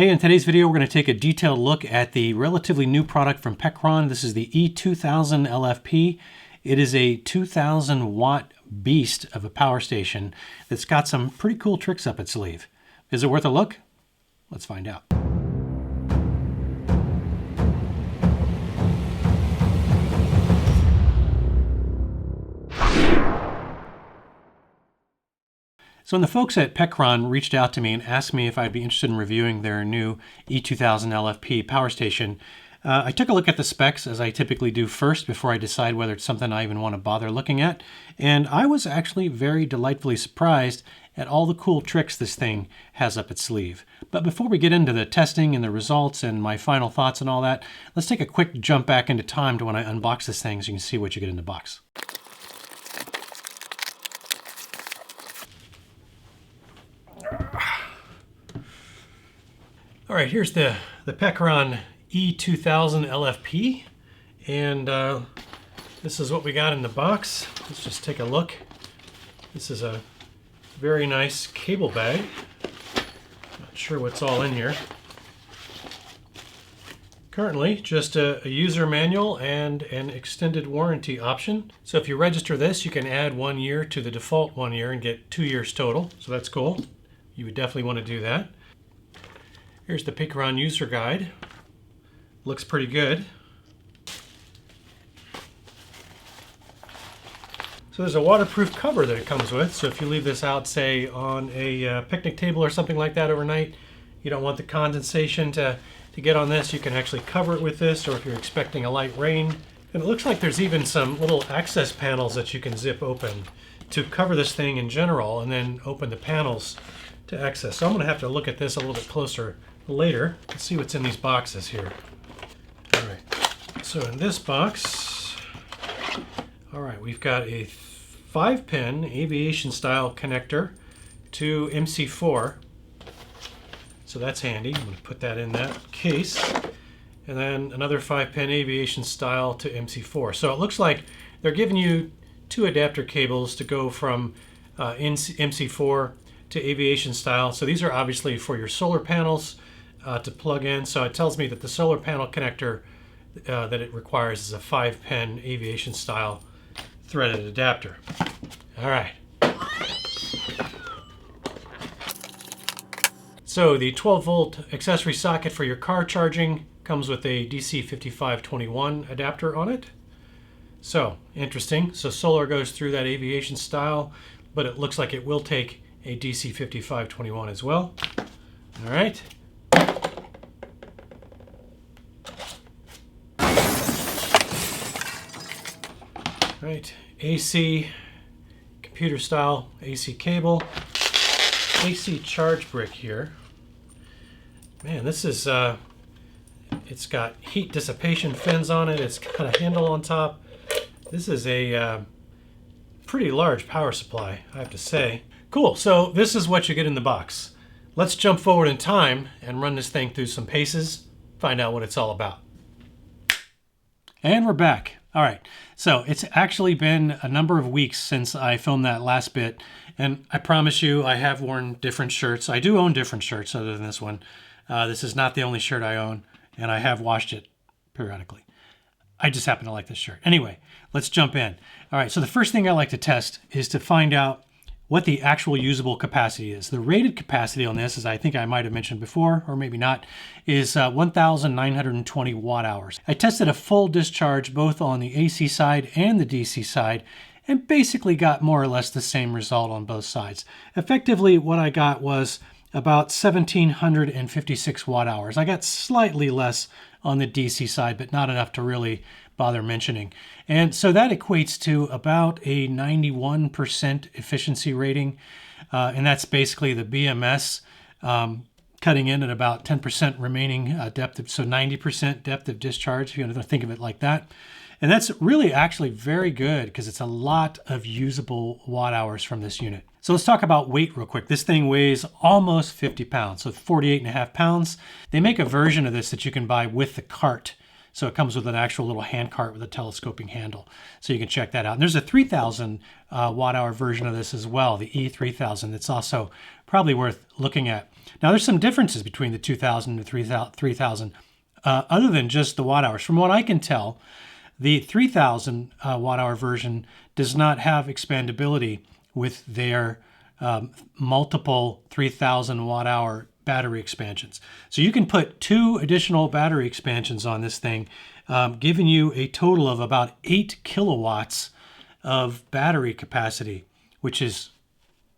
Hey, in today's video, we're going to take a detailed look at the relatively new product from Pecron. This is the E2000 LFP. It is a 2000 watt beast of a power station that's got some pretty cool tricks up its sleeve. Is it worth a look? Let's find out. So when the folks at Pecron reached out to me and asked me if I'd be interested in reviewing their new E2000 LFP power station, I took a look at the specs, as I typically do first, before I decide whether it's something I even want to bother looking at. And I was actually very delightfully surprised at all the cool tricks this thing has up its sleeve. But before we get into the testing and the results and my final thoughts and all that, let's take a quick jump back into time to when I unbox this thing so you can see what you get in the box. All right, here's the Pecron E2000 LFP, and this is what we got in the box. Let's just take a look. This is a very nice cable bag. Not sure what's all in here. Currently, just a user manual and an extended warranty option. So if you register this, you can add 1 year to the default 1 year and get 2 years total. So that's cool. You would definitely want to do that. Here's the Pecron user guide. Looks pretty good. So there's a waterproof cover that it comes with. So if you leave this out, say, on a picnic table or something like that overnight, you don't want the condensation to get on this, you can actually cover it with this, or if you're expecting a light rain. And it looks like there's even some little access panels that you can zip open to cover this thing in general, and then open the panels to access. So I'm going to have to look at this a little bit closer later. Let's see what's in these boxes here. All right, so in this box, all right, we've got a 5-pin aviation style connector to MC4. So that's handy. I'm going to put that in that case. And then another 5-pin aviation style to MC4. So it looks like they're giving you 2 adapter cables to go from MC4 to aviation style. So these are obviously for your solar panels to plug in. So it tells me that the solar panel connector that it requires is a 5-pin aviation style threaded adapter. All right. So the 12-volt accessory socket for your car charging comes with a DC 5521 adapter on it. So interesting. So solar goes through that aviation style, but it looks like it will take a DC 5521 as well. All right. All right, AC, computer style AC cable, AC charge brick here. Man, this is, it's got heat dissipation fins on it. It's got a handle on top. This is a pretty large power supply, I have to say. Cool, so this is what you get in the box. Let's jump forward in time and run this thing through some paces, find out what it's all about. And we're back. All right, so it's actually been a number of weeks since I filmed that last bit, and I promise you I have worn different shirts. I do own different shirts other than this one. This is not the only shirt I own, and I have washed it periodically. I just happen to like this shirt. Anyway, let's jump in. All right, so the first thing I like to test is to find out what the actual usable capacity is. The rated capacity on this, as I think I might have mentioned before, or maybe not, is 1,920 watt hours. I tested a full discharge both on the AC side and the DC side, and basically got more or less the same result on both sides. Effectively, what I got was about 1,756 watt hours. I got slightly less on the DC side, but not enough to really bother mentioning. And so that equates to about a 91% efficiency rating. And that's basically the BMS cutting in at about 10% remaining depth of, so 90% depth of discharge, if you want to think of it like that. And that's really actually very good because it's a lot of usable watt hours from this unit. So let's talk about weight real quick. This thing weighs almost 50 pounds, so 48.5 pounds. They make a version of this that you can buy with the cart. So it comes with an actual little hand cart with a telescoping handle. So you can check that out. And there's a 3000 watt hour version of this as well, the E3000. That's also probably worth looking at. Now there's some differences between the 2000 and the 3000 other than just the watt hours. From what I can tell, the 3000 watt hour version does not have expandability with their multiple 3000 watt hour battery expansions. So you can put 2 additional battery expansions on this thing, giving you a total of about 8 kilowatts of battery capacity, which is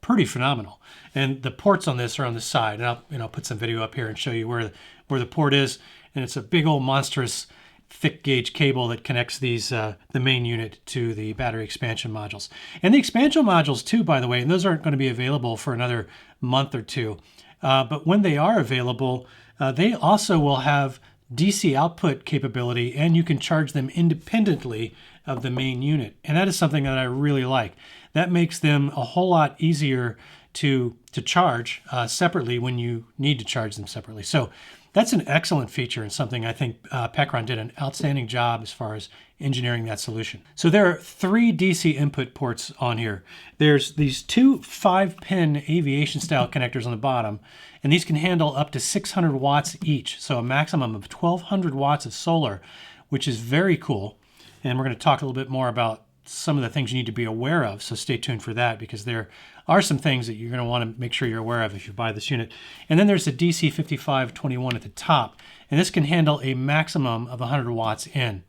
pretty phenomenal. And the ports on this are on the side. And I'll put some video up here and show you where the port is. And it's a big old monstrous thick gauge cable that connects these the main unit to the battery expansion modules. And the expansion modules too, by the way, and those aren't going to be available for another month or two. But when they are available, they also will have DC output capability, and you can charge them independently of the main unit. And that is something that I really like. That makes them a whole lot easier to charge separately when you need to charge them separately. So that's an excellent feature and something I think Pecron did an outstanding job as far as engineering that solution. So there are 3 DC input ports on here. There's these 2 5-pin aviation style connectors on the bottom, and these can handle up to 600 watts each. So a maximum of 1200 watts of solar, which is very cool. And we're going to talk a little bit more about some of the things you need to be aware of. So stay tuned for that, because there are some things that you're going to want to make sure you're aware of if you buy this unit. And then there's the DC 5521 at the top, and this can handle a maximum of 100 watts in.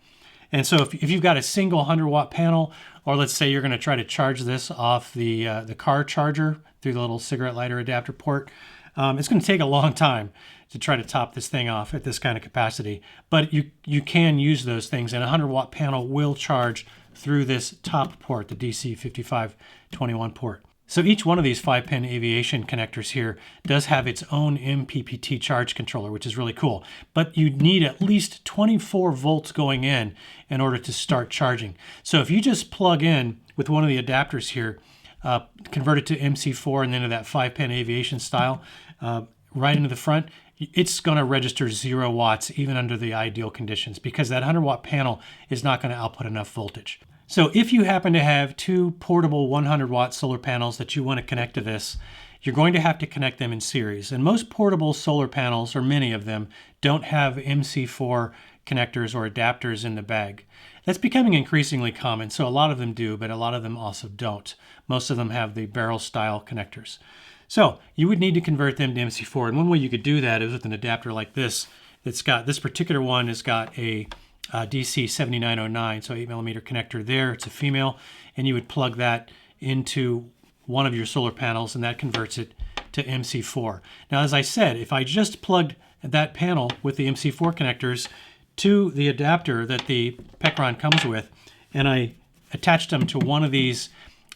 And so if you've got a single 100 watt panel, or let's say you're going to try to charge this off the car charger through the little cigarette lighter adapter port, it's going to take a long time to try to top this thing off at this kind of capacity. But you can use those things, and a 100 watt panel will charge through this top port, the DC 5521 port. So each one of these 5-pin aviation connectors here does have its own MPPT charge controller, which is really cool. But you need at least 24 volts going in order to start charging. So if you just plug in with one of the adapters here, convert it to MC4 and then to that 5-pin aviation style, right into the front, it's going to register 0 watts even under the ideal conditions, because that 100 watt panel is not going to output enough voltage. So if you happen to have 2 portable 100 watt solar panels that you want to connect to this, you're going to have to connect them in series. And most portable solar panels, or many of them, don't have MC4 connectors or adapters in the bag. That's becoming increasingly common. So a lot of them do, but a lot of them also don't. Most of them have the barrel style connectors. So you would need to convert them to MC4. And one way you could do that is with an adapter like this. It's got, this particular one has got a DC 7909, so 8mm connector there. It's a female, and you would plug that into one of your solar panels, and that converts it to MC4. Now, as I said, if I just plugged that panel with the MC4 connectors to the adapter that the Pecron comes with, and I attached them to one of these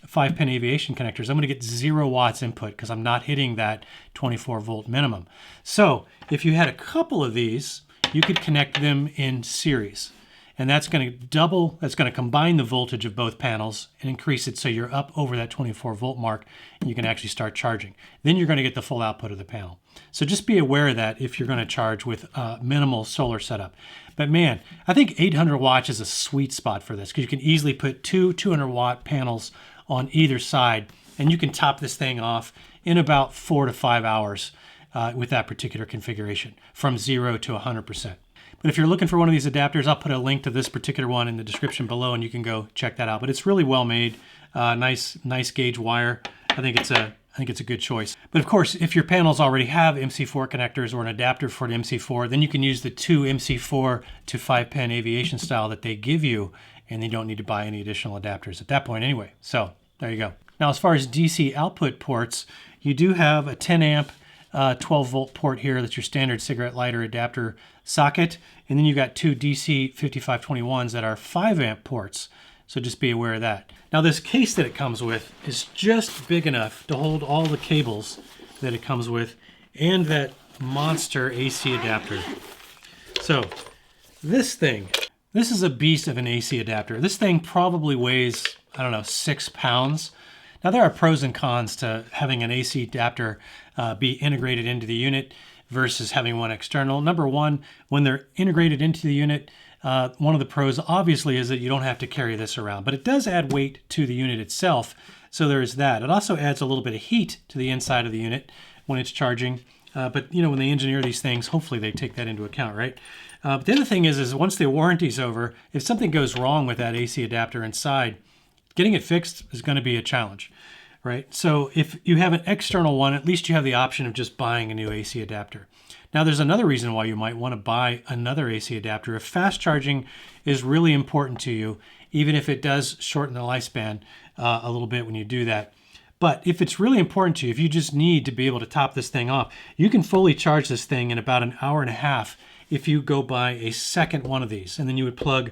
5-pin aviation connectors, I'm going to get 0 watts input because I'm not hitting that 24 volt minimum. So if you had a couple of these, you could connect them in series, and that's going to combine the voltage of both panels and increase it so you're up over that 24 volt mark, and you can actually start charging. Then you're going to get the full output of the panel. So just be aware of that if you're going to charge with minimal solar setup. But man, I think 800 watts is a sweet spot for this, because you can easily put 2 200 watt panels on either side, and you can top this thing off in about 4 to 5 hours with that particular configuration, from 0 to 100%. But if you're looking for one of these adapters, I'll put a link to this particular one in the description below, and you can go check that out. But it's really well made, nice gauge wire. I think it's a good choice. But of course, if your panels already have MC4 connectors or an adapter for an MC4, then you can use the 2 MC4 to 5-pin aviation style that they give you, and you don't need to buy any additional adapters at that point anyway. So there you go. Now, as far as DC output ports, you do have a 10 amp 12 volt port here. That's your standard cigarette lighter adapter socket. And then you've got 2 DC 5521s that are 5 amp ports. So just be aware of that. Now, this case that it comes with is just big enough to hold all the cables that it comes with and that monster AC adapter. So this is a beast of an AC adapter. This thing probably weighs, I don't know, 6 pounds. Now, there are pros and cons to having an AC adapter be integrated into the unit versus having one external. Number one, when they're integrated into the unit, One of the pros obviously is that you don't have to carry this around, but it does add weight to the unit itself. So there's that. It also adds a little bit of heat to the inside of the unit when it's charging. But you know, when they engineer these things, hopefully they take that into account, right? But the other thing is once the warranty's over, if something goes wrong with that AC adapter inside, getting it fixed is going to be a challenge, right? So if you have an external one, at least you have the option of just buying a new AC adapter. Now, there's another reason why you might want to buy another AC adapter. If fast charging is really important to you, even if it does shorten the lifespan a little bit when you do that. But if it's really important to you, if you just need to be able to top this thing off, you can fully charge this thing in about an hour and a half if you go buy a second one of these. And then you would plug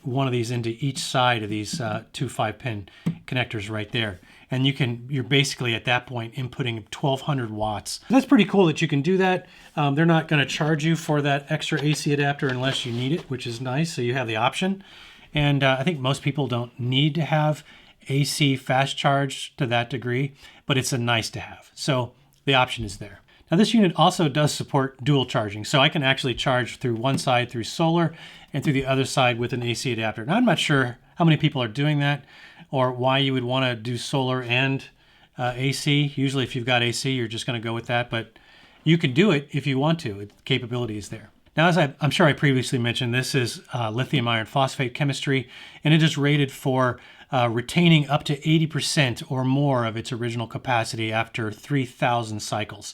one of these into each side of these two 5-pin connectors right there. And you're basically at that point inputting 1200 watts. That's pretty cool that you can do that. They're not going to charge you for that extra AC adapter unless you need it, which is nice. So you have the option. And I think most people don't need to have AC fast charge to that degree, but it's a nice to have. So the option is there. Now this unit also does support dual charging. So I can actually charge through one side through solar and through the other side with an AC adapter. Now I'm not sure how many people are doing that or why you would want to do solar and AC. Usually if you've got AC, you're just going to go with that, but you can do it if you want to. The capability is there. Now, as I'm sure I previously mentioned, this is lithium iron phosphate chemistry, and it is rated for retaining up to 80% or more of its original capacity after 3,000 cycles.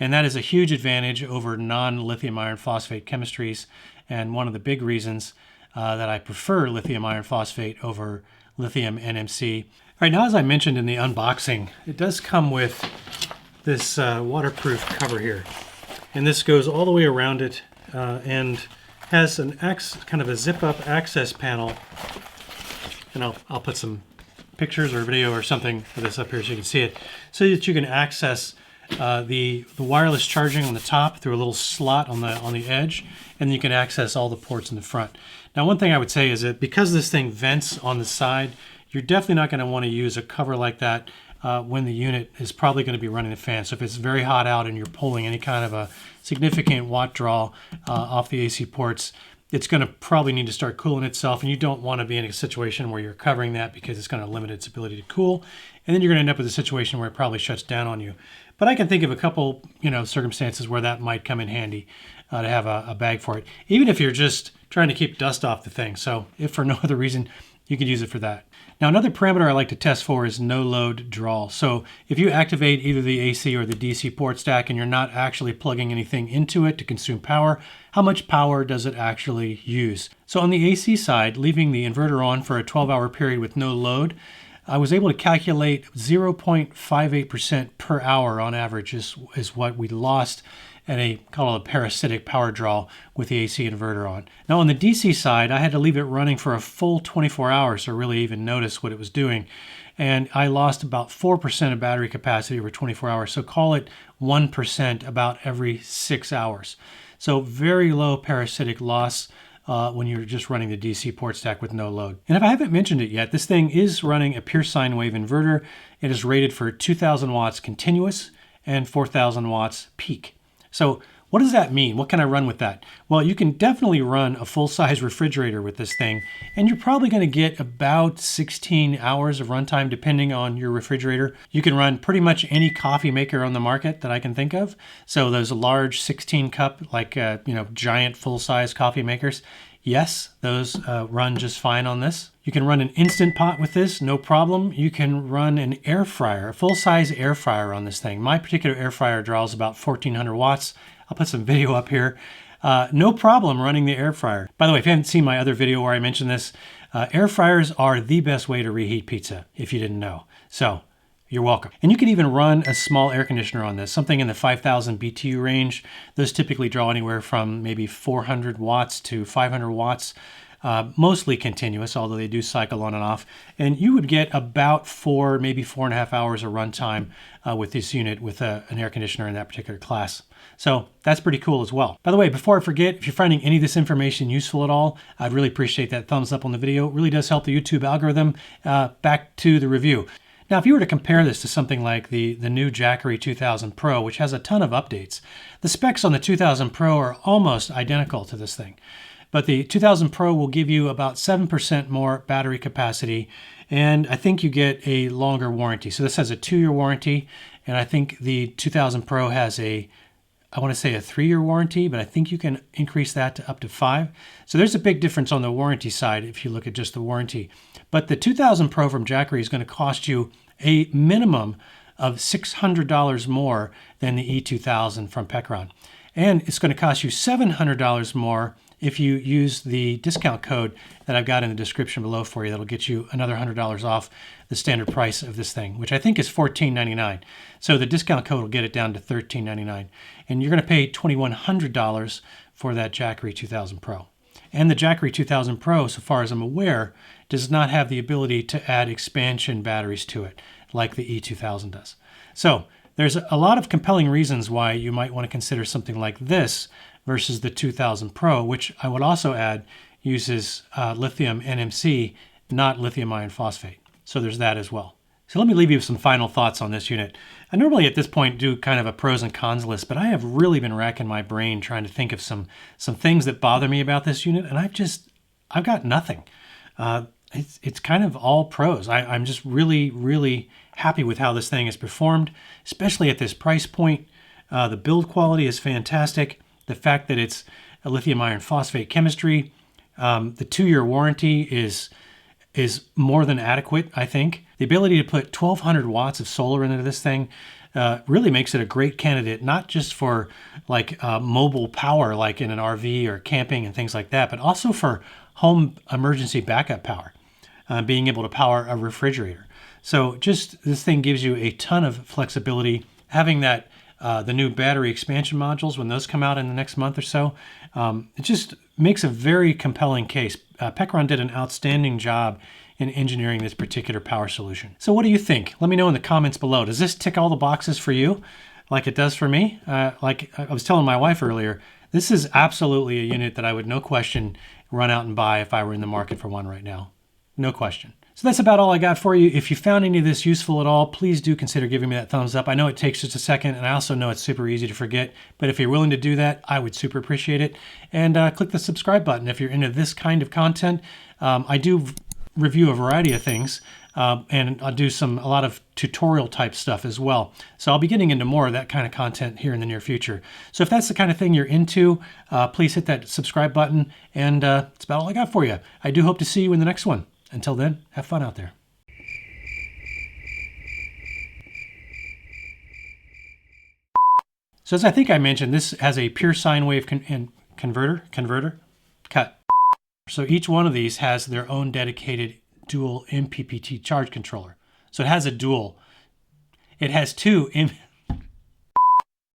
And that is a huge advantage over non-lithium iron phosphate chemistries, and one of the big reasons that I prefer lithium iron phosphate over lithium NMC. All right, now as I mentioned in the unboxing, it does come with this waterproof cover here. And this goes all the way around it and has an kind of a zip-up access panel. And I'll put some pictures or video or something of this up here so you can see it, so that you can access the wireless charging on the top through a little slot on the edge, and you can access all the ports in the front. Now, one thing I would say is that because this thing vents on the side, you're definitely not going to want to use a cover like that when the unit is probably going to be running the fan. So if it's very hot out and you're pulling any kind of a significant watt draw off the AC ports, it's going to probably need to start cooling itself, and you don't want to be in a situation where you're covering that because it's going to limit its ability to cool, and then you're going to end up with a situation where it probably shuts down on you. But I can think of a couple, circumstances where that might come in handy to have a bag for it, even if you're just trying to keep dust off the thing. So if for no other reason, you could use it for that. Now, another parameter I like to test for is no load draw. So if you activate either the AC or the DC port stack and you're not actually plugging anything into it to consume power, how much power does it actually use? So on the AC side, leaving the inverter on for a 12-hour period with no load, I was able to calculate 0.58% per hour on average is what we lost at call it a parasitic power draw with the AC inverter on. Now on the DC side, I had to leave it running for a full 24 hours to really even notice what it was doing. And I lost about 4% of battery capacity over 24 hours. So call it 1% about every 6 hours. So very low parasitic loss when you're just running the DC port stack with no load. And if I haven't mentioned it yet, this thing is running a pure sine wave inverter. It is rated for 2,000 watts continuous and 4,000 watts peak. So what does that mean? What can I run with that? Well, you can definitely run a full-size refrigerator with this thing, and you're probably going to get about 16 hours of runtime depending on your refrigerator. You can run pretty much any coffee maker on the market that I can think of. So those large 16-cup, like giant full-size coffee makers, yes, those run just fine on this. You can run an Instant Pot with this, no problem. You can run an air fryer, a full-size air fryer on this thing. My particular air fryer draws about 1,400 watts. I'll put some video up here. No problem running the air fryer. By the way, if you haven't seen my other video where I mentioned this, air fryers are the best way to reheat pizza, if you didn't know. So you're welcome. And you can even run a small air conditioner on this, something in the 5,000 BTU range. Those typically draw anywhere from maybe 400 watts to 500 watts. Mostly continuous, although they do cycle on and off. And you would get about 4, maybe 4.5 hours of runtime with this unit with an air conditioner in that particular class. So that's pretty cool as well. By the way, before I forget, if you're finding any of this information useful at all, I'd really appreciate that thumbs up on the video. It really does help the YouTube algorithm. Back to the review. Now, if you were to compare this to something like the new Jackery 2000 Pro, which has a ton of updates, the specs on the 2000 Pro are almost identical to this thing. But the 2000 Pro will give you about 7% more battery capacity, and I think you get a longer warranty. So this has a 2-year warranty, and I think the 2000 Pro has I want to say a 3-year warranty, but I think you can increase that to up to 5. So there's a big difference on the warranty side if you look at just the warranty. But the 2000 Pro from Jackery is going to cost you a minimum of $600 more than the E2000 from Pecron. And it's going to cost you $700 more if you use the discount code that I've got in the description below for you. That'll get you another $100 off the standard price of this thing, which I think is $14.99. So the discount code will get it down to $13.99. And you're going to pay $2,100 for that Jackery 2000 Pro. And the Jackery 2000 Pro, so far as I'm aware, does not have the ability to add expansion batteries to it like the E2000 does. So there's a lot of compelling reasons why you might want to consider something like this versus the 2000 Pro, which I would also add uses lithium NMC, not lithium iron phosphate. So there's that as well. So let me leave you with some final thoughts on this unit. I normally at this point do kind of a pros and cons list, but I have really been racking my brain trying to think of some things that bother me about this unit, and I've got nothing. It's kind of all pros. I'm just really, really happy with how this thing has performed, especially at this price point. The build quality is fantastic. The fact that it's a lithium iron phosphate chemistry, the 2-year warranty is more than adequate, I think. The ability to put 1,200 watts of solar into this thing really makes it a great candidate, not just for like mobile power, like in an RV or camping and things like that, but also for home emergency backup power, being able to power a refrigerator. So just this thing gives you a ton of flexibility. Having that the new battery expansion modules, when those come out in the next month or so, it just makes a very compelling case. Pecron did an outstanding job in engineering this particular power solution. So what do you think? Let me know in the comments below. Does this tick all the boxes for you like it does for me? Like I was telling my wife earlier, this is absolutely a unit that I would, no question, run out and buy if I were in the market for one right now. No question. So that's about all I got for you. If you found any of this useful at all, please do consider giving me that thumbs up. I know it takes just a second, and I also know it's super easy to forget, but if you're willing to do that, I would super appreciate it. And click the subscribe button if you're into this kind of content. I do review a variety of things, and I'll do a lot of tutorial type stuff as well. So I'll be getting into more of that kind of content here in the near future. So if that's the kind of thing you're into, please hit that subscribe button, and that's about all I got for you. I do hope to see you in the next one. Until then, have fun out there. So as I think I mentioned, this has a pure sine wave converter. So each one of these has their own dedicated dual MPPT charge controller. So it has a dual. It has two